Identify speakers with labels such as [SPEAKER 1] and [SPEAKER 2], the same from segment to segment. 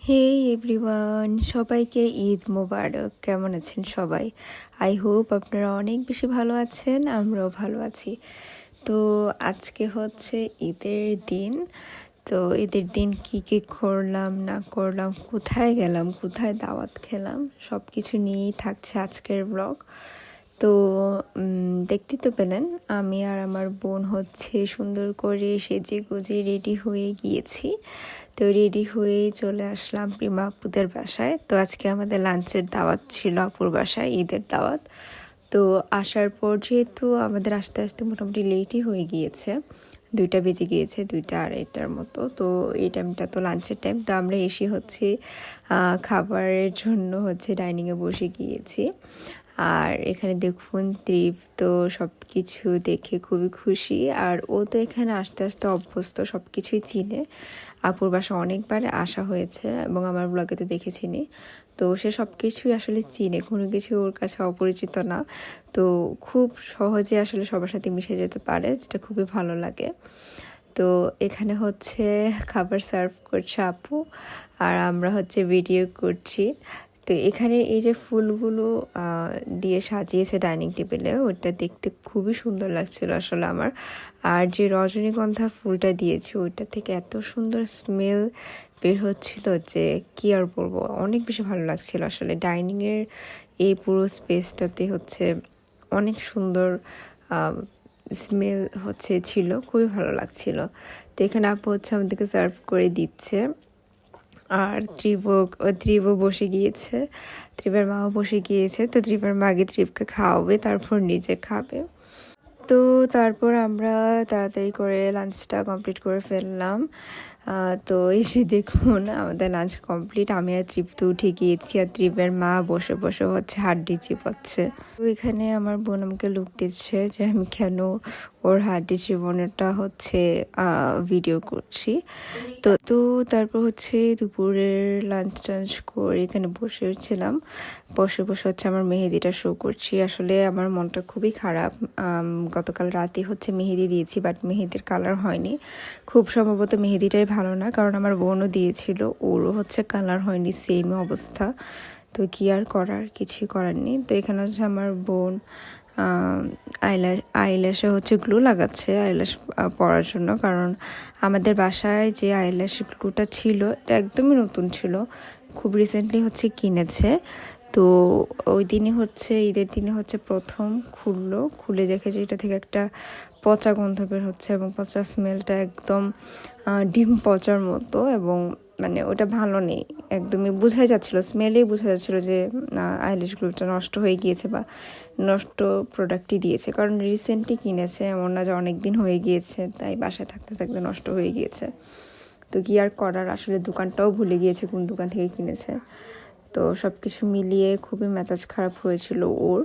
[SPEAKER 1] হে everyone, সবাইকে ঈদ মোবারক। কেমন আছেন সবাই? আই হোপ আপনারা অনেক বেশি ভালো আছেন, আমরাও ভালো আছি। তো আজকে হচ্ছে ঈদের দিন। তো ঈদের দিন কী কী করলাম না করলাম, কোথায় গেলাম, কোথায় দাওয়াত খেলাম, সব কিছু নিয়েই থাকছে আজকের ব্লগ। তো দেখতে তো পেলেন আমি আর আমার বোন হচ্ছে সুন্দর করে সেজে গুজে রেডি হয়ে গিয়েছি। তো রেডি হয়ে চলে আসলাম প্রিমা আপুদের বাসায়। তো আজকে আমাদের লাঞ্চের দাওয়াত ছিল আপুর বাসায়, ঈদের দাওয়াত। তো আসার পর যেহেতু আমাদের আস্তে আস্তে মোটামুটি লেটই হয়ে গিয়েছে, 2টা বেজে গিয়েছে, 2টা আড়াইটার মতো। তো এই টাইমটা তো লাঞ্চের টাইম। তো আমরা এসে হচ্ছে খাবারের জন্য হচ্ছে ডাইনিংয়ে বসে গিয়েছি। আর এখানে দেখুন ত্রিপ তো সব কিছু দেখে খুবই খুশি। আর ও তো এখানে আস্তে আস্তে অভ্যস্ত, সব কিছুই চিনে। আপুর বাসা অনেকবার আসা হয়েছে এবং আমার ব্লগে তো দেখেছিনি। তো সে সব কিছুই আসলে চিনে, কোনো কিছু ওর কাছে অপরিচিত না। তো খুব সহজে আসলে সবার সাথে মিশে যেতে পারে, যেটা খুবই ভালো লাগে। তো এখানে হচ্ছে খাবার সার্ভ করছে আপু, আর আমরা হচ্ছে ভিডিও করছি। তো এখানে এই যে ফুলগুলো দিয়ে সাজিয়েছে ডাইনিং টেবিলে, ওটা দেখতে খুবই সুন্দর লাগছিল আসলে আমার। আর যে রজনীগন্ধা ফুলটা দিয়েছে ওইটা থেকে এত সুন্দর স্মেল বের হচ্ছিল যে কি আর বলবো, অনেক বেশি ভালো লাগছিল আসলে। ডাইনিংয়ের এই পুরো স্পেসটাতে হচ্ছে অনেক সুন্দর স্মেল হচ্ছে ছিল, খুবই ভালো লাগছিল। তো এখানে আপু হচ্ছে আমাদেরকে সার্ভ করে দিচ্ছে। আর ত্রিব বসে গিয়েছে, ত্রিবের মাও বসে গিয়েছে। তো ত্রিবের মা আগে ত্রিবকে খাওয়াবে, তারপর নিজে খাবে। তো তারপর আমরা তাড়াতাড়ি করে লাঞ্চটা কমপ্লিট করে ফেললাম। তো এসে দেখুন আমাদের লাঞ্চ কমপ্লিট। আমি আর ত্রিপ তো উঠে গিয়েছি, আর ত্রিপের মা বসে বসে হচ্ছে হাড্ডি চিবাচ্ছে। তো এখানে আমার বোন আমাকে লুক দিচ্ছে যে আমি কেন ওর হাড্ডি চিবানোটা হচ্ছে ভিডিও করছি। তো তারপর হচ্ছে দুপুরের লাঞ্চ টাঞ্চ করে এখানে বসেছিলাম। বসে বসে হচ্ছে আমার মেহেদিটা শো করছি। আসলে আমার মনটা খুবই খারাপ। গতকাল রাতে হচ্ছে মেহেদি দিয়েছি, বাট মেহেদির কালার হয়নি। খুব সম্ভবত মেহেদিটাই ভালো না, কারণ আমার বোনও দিয়েছিল, ওরও হচ্ছে কালার হয়নি, সেম অবস্থা। তো কি আর করার, কিছুই করার নেই। তো এখানে হচ্ছে আমার বোন আইল্যাশে হচ্ছে গ্লু লাগাচ্ছে আইল্যাশ পরার জন্য, কারণ আমাদের বাসায় যে আইল্যাশ গ্লুটা ছিল এটা একদমই নতুন ছিল, খুব রিসেন্টলি হচ্ছে কিনেছে। তো ওই দিনই হচ্ছে ঈদের দিনে হচ্ছে প্রথম খুলে দেখে যে এটা থেকে একটা পচা গন্ধ বের হচ্ছে, এবং পচা স্মেলটা একদম ডিম পচার মতো, এবং মানে ওটা ভালো নেই, একদমই বোঝাই যাচ্ছিলো, স্মেলেই বোঝা যাচ্ছিলো যে আইল্যাশ গ্লুটা নষ্ট হয়ে গিয়েছে বা নষ্ট প্রোডাক্টই দিয়েছে। কারণ রিসেন্টলি কিনেছে, এমন না যে অনেক দিন হয়ে গিয়েছে, তাই বাসায় থাকতে থাকতে নষ্ট হয়ে গিয়েছে। তো কি আর করার, আসলে দোকানটাও ভুলে গিয়েছে কোন দোকান থেকে কিনেছে। তো সব কিছু মিলিয়ে খুবই মেজাজ খারাপ হয়েছিল ওর।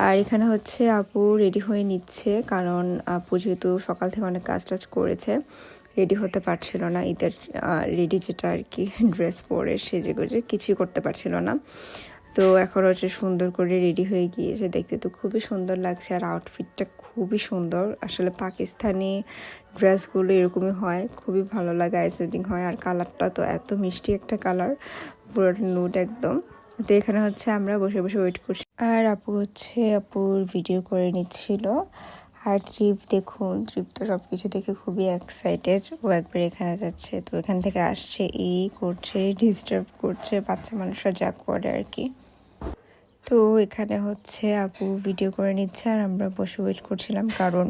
[SPEAKER 1] আর এখানে হচ্ছে আপু রেডি হয়ে নিচ্ছে, কারণ আপু যেহেতু সকাল থেকে অনেক কাজ টাজ করেছে, রেডি হতে পারছিল না। ঈদের রেডি যেটা আর কি, ড্রেস পরে সেজে গুজে কিছুই করতে পারছিল না। তো এখন হচ্ছে সুন্দর করে রেডি হয়ে গিয়েছে, দেখতে তো খুবই সুন্দর লাগছে। আর আউটফিটটা খুবই সুন্দর আসলে, পাকিস্তানি ড্রেসগুলো এরকমই হয়, খুবই ভালো লাগে, আইসেটিং হয়। আর কালারটা তো এত মিষ্টি একটা কালার, পুরো নুড একদম। তো এখানে হচ্ছে আমরা বসে বসে ওয়েট করছি, আর আপু হচ্ছে আপুর ভিডিও করে নিচ্ছিল। আর দেখুন ত্রিপ তো সব কিছু দেখে খুবই এক্সাইটেড, ও একবার এখানে যাচ্ছে, তো এখান থেকে আসছে, এই করছে, ডিস্টার্ব করছে, বাচ্চা মানুষরা যা করে আর কি। তো এখানে হচ্ছে আপু ভিডিও করে নিচ্ছে, আর আমরা বসে ওয়েট করছিলাম, কারণ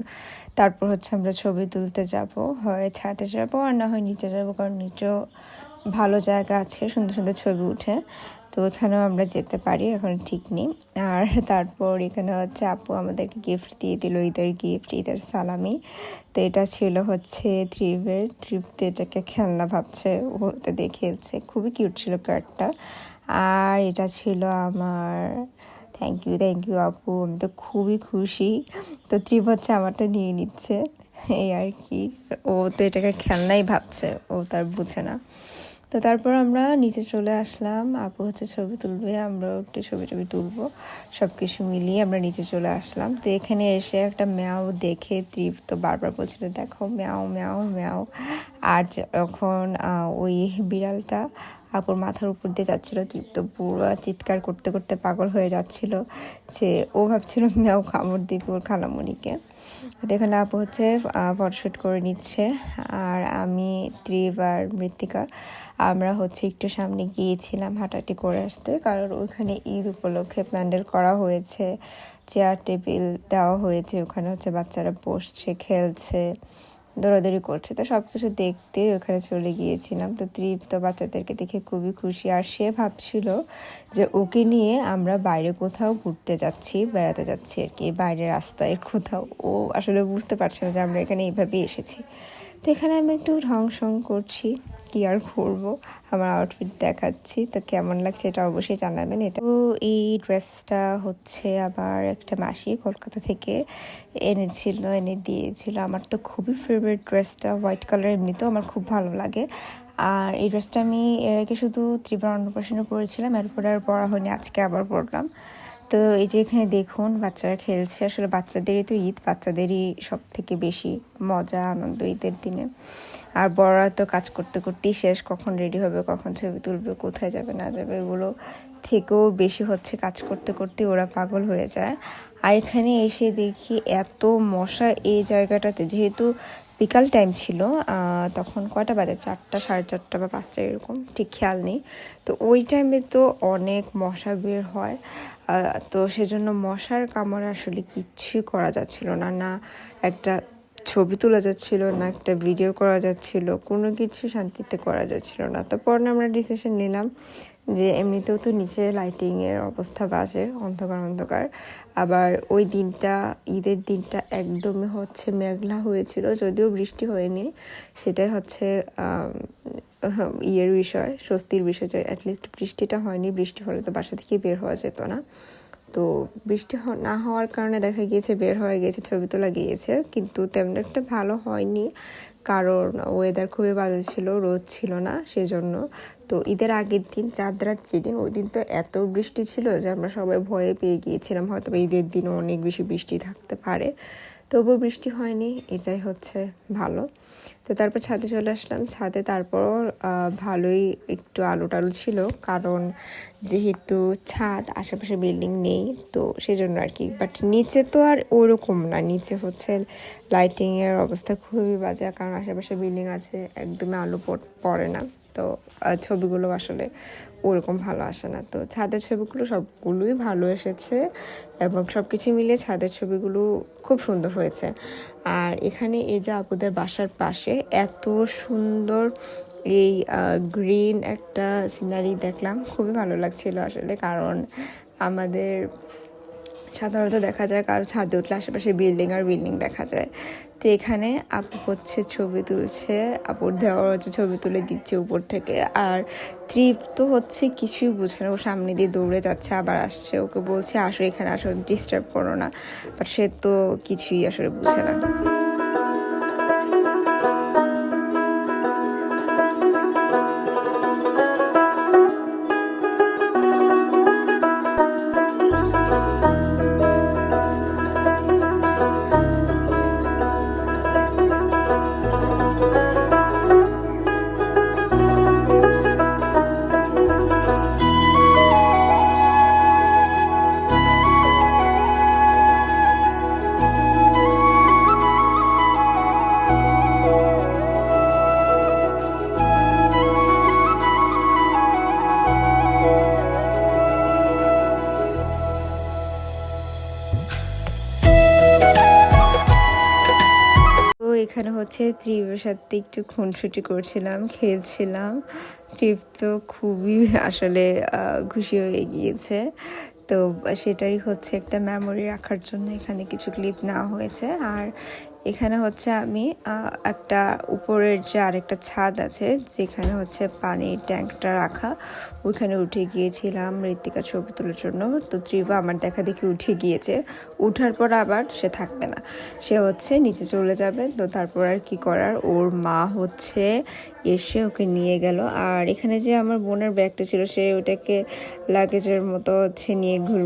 [SPEAKER 1] তারপর হচ্ছে আমরা ছবি তুলতে যাব, হয় ছাদে যাব আর না হয় নিচে যাব, কারণ নিচেও ভালো জায়গা আছে, সুন্দর সুন্দর ছবি উঠে। তো এখানেও আমরা যেতে পারি, এখন ঠিক নেই। আর তারপর এখানে হচ্ছে আপু আমাদেরকে গিফট দিয়ে দিল, ঈদের গিফট, ঈদের সালামি। তো এটা ছিল হচ্ছে ট্রিপ এটাকে খেলনা ভাবছে, ও এটা খেলছে, খুবই কিউট ছিল কার্ডটা। আর এটা ছিল আমার। থ্যাংক ইউ আপু, আমি তো খুবই খুশি। তো ত্রিপ হচ্ছে আমারটা নিয়ে নিচ্ছে, এই আর কি। ও তো এটাকে খেলনাই ভাবছে, ও তার বুঝে না। তো তারপর আমরা নিচে চলে আসলাম, আপু হচ্ছে ছবি তুলবে, আমরাও একটু ছবি তুলবো, সব কিছু মিলিয়ে আমরা নিচে চলে আসলাম। তো এখানে এসে একটা ম্যাও দেখে ত্রিপ তো বারবার বলছিল দেখো ম্যাও ম্যাও ম্যাও। আর যখন ওই বিড়ালটা আপুর মাথার উপর দিয়ে যাচ্ছিল, তৃপ্ত পুরো চিৎকার করতে করতে পাগল হয়ে যাচ্ছিল যে ও ভাবছিল মেয়েও কামড় দিবে ওর খালামণিকে। এখানে আপু হচ্ছে ফটোশ্যুট করে নিচ্ছে, আর আমি ত্রিব আর মৃত্তিকা আমরা হচ্ছে একটু সামনে গিয়েছিলাম হাঁটাহাঁটি করে আসতে, কারণ ওইখানে ঈদ উপলক্ষে প্যান্ডেল করা হয়েছে, চেয়ার টেবিল দেওয়া হয়েছে, ওখানে হচ্ছে বাচ্চারা বসছে, খেলছে, দৌড়াদৌড়ি করছে। তো সব কিছু দেখতে ওখানে চলে গিয়েছিলাম। তো তৃপ্ত বাচ্চাদেরকে দেখে খুবই খুশি, আর সে ভাবছিল যে ওকে নিয়ে আমরা বাইরে কোথাও ঘুরতে যাচ্ছি, বেড়াতে যাচ্ছি আর কি, বাইরের রাস্তায় কোথাও। ও আসলে বুঝতে পারছে না যে আমরা এখানে এইভাবেই এসেছি। তো এখানে আমি একটু ঢং সং করছি, কি আর করবো, আমার আউটফিট দেখাচ্ছি। তো কেমন লাগছে এটা অবশ্যই জানাবেন। এটা তো এই ড্রেসটা হচ্ছে আবার একটা মাসি কলকাতা থেকে এনেছিল, এনে দিয়েছিল। আমার তো খুবই ফেভারিট ড্রেসটা, হোয়াইট কালার, এমনিতেও আমার খুব ভালো লাগে। আর এই ড্রেসটা আমি এর আগে শুধু ত্রিপুরা অন্নপ্রাশনে পরেছিলাম, এরপরে আর পরা হয়নি, আজকে আবার পরলাম। তো এই যে এখানে দেখুন বাচ্চারা খেলছে, আসলে বাচ্চাদেরই তো ঈদ, বাচ্চাদেরই সব থেকে বেশি মজা আনন্দ ঈদের দিনে। আর বড়রা তো কাজ করতে করতেই শেষ, কখন রেডি হবে, কখন ছবি তুলবে, কোথায় যাবে না যাবে, এগুলো থেকেও বেশি হচ্ছে কাজ করতে করতে ওরা পাগল হয়ে যায়। আর এখানে এসে দেখি এত মশা এই জায়গাটাতে, যেহেতু বিকাল টাইম ছিল, তখন কয়টা বাজে, 4টা, 4:30 বা 5টা এরকম, ঠিক খেয়াল নেই। তো ওই টাইমে তো অনেক মশা বের হয়, তো সেজন্য মশার কামড়ে আসলে কিচ্ছুই করা যাচ্ছিল না, না একটা ছবি তোলা যাচ্ছিল, না একটা ভিডিও করা যাচ্ছিল, কোনো কিছু শান্তিতে করা যাচ্ছিল না। তো পরে আমরা ডিসিশন নিলাম যে এমনিতেও তো নিচে লাইটিংয়ের অবস্থা বাজে, অন্ধকার অন্ধকার, আবার ওই দিনটা ঈদের দিনটা একদমই হচ্ছে মেঘলা হয়েছিল, যদিও বৃষ্টি হয়নি, সেটাই হচ্ছে ইয়ের বিষয়, স্বস্তির বিষয় যে অ্যাটলিস্ট বৃষ্টিটা হয়নি। বৃষ্টি হলে তো বাসা থেকে বের হওয়া যেত না। তো বৃষ্টি না হওয়ার কারণে দেখা গিয়েছে বের হয়ে গিয়েছে, ছবি তোলা গিয়েছে, কিন্তু তেমন একটা ভালো হয়নি, কারণ ওয়েদার খুবই বাজে ছিল, রোদ ছিল না সেজন্য। তো ঈদের আগের দিন চাঁদ রাত যেদিন, ওই দিন তো এত বৃষ্টি ছিল যে আমরা সবাই ভয়ে পেয়ে গিয়েছিলাম হয়তো ঈদের দিনও অনেক বেশি বৃষ্টি থাকতে পারে, তবুও বৃষ্টি হয়নি, এটাই হচ্ছে ভালো। তো তারপর ছাদে চলে আসলাম, ছাদে তারপরও ভালোই একটু আলো টালো ছিল, কারণ যেহেতু ছাদ, আশেপাশে বিল্ডিং নেই, তো সেজন্য আর কি। বাট নিচে তো আর ওরকম না, নিচে হচ্ছে লাইটিংয়ের অবস্থা খুবই বাজে, কারণ আশেপাশে বিল্ডিং আছে, একদমই আলো পড়ে না, তো ছবিগুলো আসলে ওরকম ভালো আসে না। তো ছাদের ছবিগুলো সবগুলোই ভালো এসেছে, এবং সব কিছু মিলিয়ে ছাদের ছবিগুলো খুব সুন্দর হয়েছে। আর এখানে এই যে আপুদের বাসার পাশে এত সুন্দর এই গ্রিন একটা সিনারি দেখলাম, খুবই ভালো লাগছিল আসলে, কারণ আমাদের সাধারণত দেখা যায় কারো ছাদে উঠলে আশেপাশে বিল্ডিং আর বিল্ডিং দেখা যায়। তো এখানে আপু হচ্ছে ছবি তুলছে, আপুর দেওয়ার হচ্ছে ছবি তুলে দিচ্ছে উপর থেকে। আর তৃপ্ত হচ্ছে কিছুই বুঝে না, ও সামনে দিয়ে দৌড়ে যাচ্ছে আবার আসছে, ওকে বলছে আসো এখানে আসো, ডিস্টার্ব করো না, বাট সে তো কিছুই আসলে বুঝে না। এখানে হচ্ছে ত্রিবের সাথে একটু খুনসুটি করছিলাম, খেলছিলাম। ট্রিপ তো খুবই আসলে খুশি হয়ে গিয়েছে, তো সেটারই হচ্ছে একটা মেমোরি রাখার জন্য এখানে কিছু ক্লিপ নেওয়া হয়েছে। আর এখানে হচ্ছে আমি একটা উপরের যে আরেকটা ছাদ আছে যেখানে হচ্ছে পানির ট্যাঙ্কটা রাখা, ওইখানে উঠে গিয়েছিলাম মৃত্তিকা ছবি তোলার জন্য। তো ত্রিবা আমার দেখা দেখি উঠে গিয়েছে, উঠার পর আবার সে থাকবে না, সে হচ্ছে নিচে চলে যাবে। তো তারপর আর কি করার, ওর মা হচ্ছে এসে ওকে নিয়ে গেল। আর এখানে যে আমার বোনের ব্যাগটা ছিল, সে ওটাকে লাগেজের মতো হচ্ছে নিয়ে ঘুর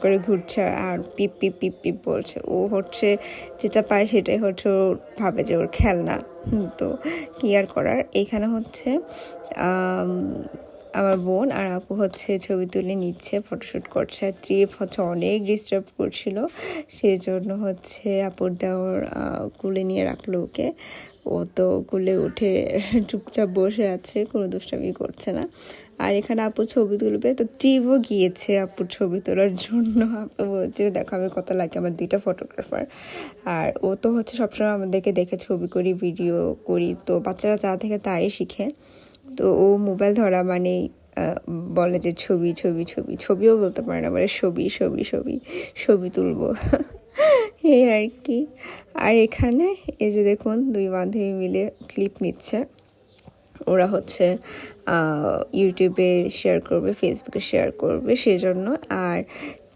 [SPEAKER 1] করে ঘুরছে আর পিপ পিপ পিপ পিপ বলছে। ও হচ্ছে যেটা পায় সেটাই হচ্ছে, ও ভাবে যে ওর খেলনা, তো কি আর করার। এখানে হচ্ছে আমার বোন আর আপু হচ্ছে ছবি তুলে নিচ্ছে, ফটোশ্যুট করছে। আর ত্রিপ হচ্ছে অনেক ডিস্টার্ব করছিল, সেই জন্য হচ্ছে আপুর দেওয়ার কুলে নিয়ে রাখলো ওকে। ও তো কুলে উঠে চুপচাপ বসে আছে, কোনো দুষ্টামি করছে না। আর এখানে আপুর ছবি তুলবে, তো ট্রিপও গিয়েছে আপুর ছবি তোলার জন্য। আপু বলছে দেখো আমি কত লাগে, আমার 2টা ফটোগ্রাফার। আর ও তো হচ্ছে সবসময় আমাদেরকে দেখে ছবি করি, ভিডিও করি, তো বাচ্চারা যা থেকে তাই শিখে। তো ও মোবাইল ধরা মানে বলে যে ছবি ছবি ছবি, ছবিও বলতে পারে না, বলে ছবি ছবি ছবি, ছবি তুলবো এই আর কি। আর এখানে এই যে দেখুন 2 বান্ধবী মিলে ক্লিপ নিচ্ছে। ওরা হচ্ছে ইউটিউবে শেয়ার করবে, ফেসবুকে শেয়ার করবে সেজন্য। আর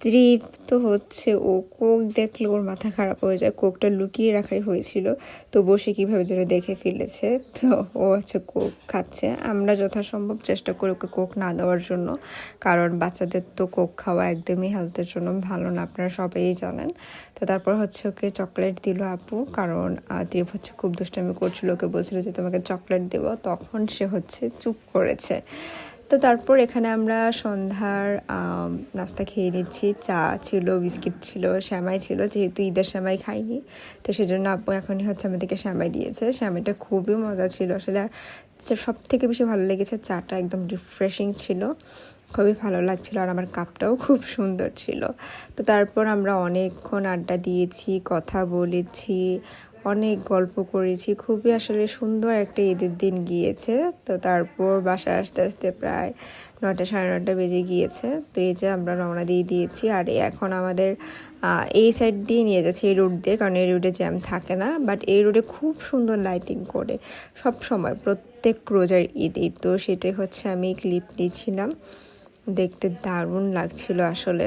[SPEAKER 1] ত্রিপ তো হচ্ছে ও কোক দেখলে ওর মাথা খারাপ হয়ে যায়, কোকটা লুকিয়ে রাখাই হয়েছিল, তো বসে কীভাবে যেন দেখে ফেলেছে, তো ও হচ্ছে কোক খাচ্ছে। আমরা যথাসম্ভব চেষ্টা করি ওকে কোক না দেওয়ার জন্য, কারণ বাচ্চাদের তো কোক খাওয়া একদমই হেলথের জন্য ভালো না, আপনারা সবাই জানেন। তো তারপর হচ্ছে ওকে চকলেট দিল আপু, কারণ ত্রিপ হচ্ছে খুব দুষ্টামি করছিল, ওকে বলছিল যে তোমাকে চকলেট দেবো, তখন সে হচ্ছে চুপ করেছে। তো তারপর এখানে আমরা সন্ধ্যার নাস্তা খেয়ে নিচ্ছি। চা ছিল, বিস্কিট ছিল, শ্যামাই ছিল, যেহেতু ঈদের শ্যামাই খাইনি, তো সেজন্য আপু এখনই হচ্ছে আমাদেরকে শ্যামাই দিয়েছে। শ্যামাইটা খুবই মজা ছিল আসলে। আর সব থেকে বেশি ভালো লেগেছে চাটা, একদম রিফ্রেশিং ছিল, খুবই ভালো লাগছিল। আর আমার কাপটাও খুব সুন্দর ছিল। তো তারপর আমরা অনেকক্ষণ আড্ডা দিয়েছি, কথা বলেছি, অনেক গল্প করেছি, খুবই আসলে সুন্দর একটা ঈদের দিন গিয়েছে। তো তারপর বাসায় আসতে আসতে প্রায় 9টা 9:30 বেজে গিয়েছে। তো এই যে আমরা রওনা দিয়ে দিয়েছি। আর এখন আমাদের এই সাইড দিয়ে নিয়ে যাচ্ছে, এই রোড দিয়ে, কারণ এই রোডে জ্যাম থাকে না, বাট এই রোডে খুব সুন্দর লাইটিং করে সব সময়, প্রত্যেক রোজার ঈদে। তো সেটাই হচ্ছে আমি ক্লিপ নিয়েছিলাম, দেখতে দারুণ লাগছিল আসলে।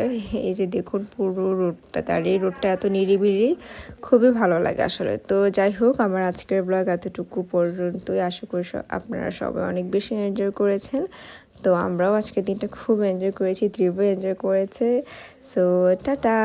[SPEAKER 1] এই যে দেখুন পুরো রোডটা, তার এই রোডটা এত নিরিবিলি, খুবই ভালো লাগে আসলে। তো যাই হোক, আমার আজকের ব্লগ এতটুকু পর্যন্তই। আশা করি আপনারা সবাই অনেক বেশি এনজয় করেছেন। তো আমরাও আজকের দিনটা খুব এনজয় করেছি, ত্রিভু এনজয় করেছে। So tata.